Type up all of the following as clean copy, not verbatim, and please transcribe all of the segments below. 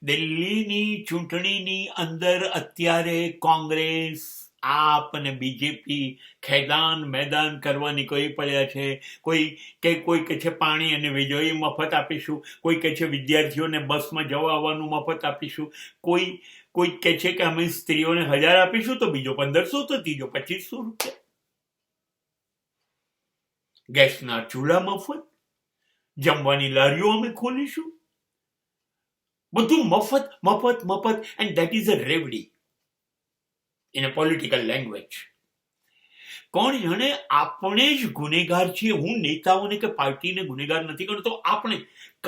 દિલ્હીની ચૂંટણીની અંદર અત્યારે કોંગ્રેસ, આપ અને બીજેપી ખેદાન મેદાન કરવા નીકળી પડ્યા છે. કોઈ કહે છે પાણી અને વીજળી મફત આપીશું, કોઈ કહે છે વિદ્યાર્થીઓને બસમાં જવા આવવાનું મફત આપીશું, કોઈ કહે છે કે અમે સ્ત્રીઓને 1000 આપીશું, તો બીજો 1500, તો ત્રીજો 2500 રૂપિયા. ગેસના ચૂલા મફત, જમવાની લારીઓ અમે ખોલીશું, બધું મફત મફત મફત. And that is a revdi in a political language. કોણ જાણે આપણે જ ગુનેગાર છીએ. હું નેતાઓને કે પાર્ટીને ગુનેગાર નથી ગણતો, આપણે.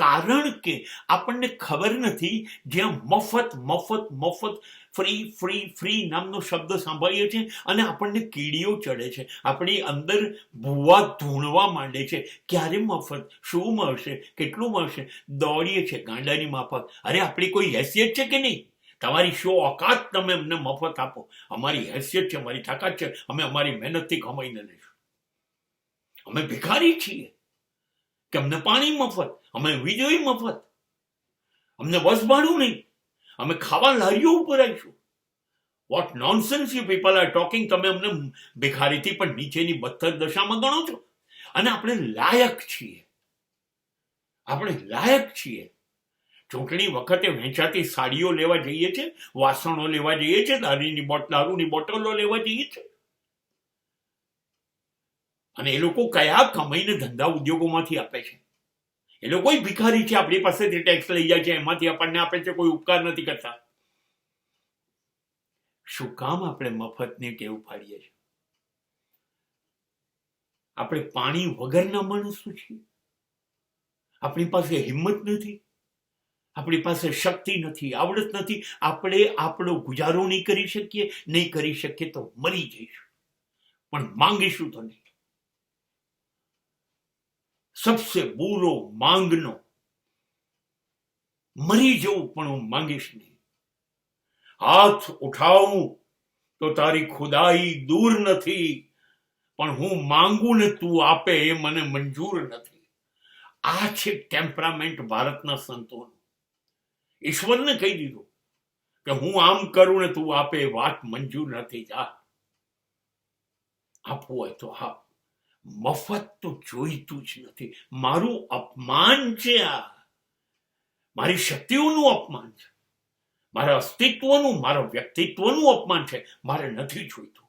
કારણ કે આપણને ખબર નથી, જ્યાં મફત મફત મફત, ફ્રી ફ્રી ફ્રી નામનો શબ્દ સાંભળીએ છીએ અને આપણને કીડીઓ ચડે છે, આપણી અંદર ભૂવા ધૂણવા માંડે છે. ક્યારે મફત, શું મળશે, કેટલું મળશે, દોડીએ છે ગાંડાની માફક. અરે આપણી કોઈ હેસિયત છે કે નહીં? તમારી શો ઓકાત, તમે અમને મફત આપો. અમારી હેસિયત છે, અમારી તાકાત છે, અમે અમારી મહેનતથી કમાઈને લઈશું. અમે ભિખારી છીએ કે અમને પાણી મફત, અમે વીજળી મફત, અમને બસ ભાડું નહીં, અમે ખાવા લારીઓ ઉપર આવીશું. What nonsense you people are talking. તમે અમને ભિખારીથી પણ નીચેની બદતર દશામાં ગણો છો. અને આપણે લાયક છીએ, આપણે લાયક છીએ. ચૂંટણી વખતે વેચાતી સાડીઓ લેવા જઈએ છે, વાસણો લેવા જઈએ છે, દારૂની બોટલો લેવા જઈએ છે. અને એ લોકો કયા કમાઈને ધંધા ઉદ્યોગોમાંથી આપે છે? એ લોકો ભિખારી છે, આપણી પાસેથી ટેક્સ લઈ જાય છે, એમાંથી આપણને આપે છે, કોઈ ઉપકાર નથી કરતા. શું કામ આપણે મફતની ટેવ પાડીએ છીએ? આપણે પાણી વગરના માણસો છીએ. આપણી પાસે હિંમત નથી, આપણી પાસે શક્તિ નથી, આવડત નથી. આપણે આપણો ગુજારો નહીં કરી શકીએ તો મરી જઈશું, પણ માંગીશું તો નહીં. સબસે બુરો માંગનો, મરી જવું પણ હું માંગીશ નહીં. હાથ ઉઠાવું તો તારી ખુદાઈ દૂર નથી, પણ હું માંગું ને તું આપે એ મને મંજૂર નથી. આ છે ટેમ્પરામેન્ટ ભારતના સંતોનું. ઈશ્વરને કહી દીધું કે હું આમ કરું ને તું આપે, વાત મંજૂર નથી. જા, આપવું હોય તો આપ, મફત તો જોઈતું જ નથી. મારું અપમાન છે આ, મારી શક્તિઓનું અપમાન છે, મારા અસ્તિત્વનું, મારા વ્યક્તિત્વનું અપમાન છે. મારે નથી જોઈતું.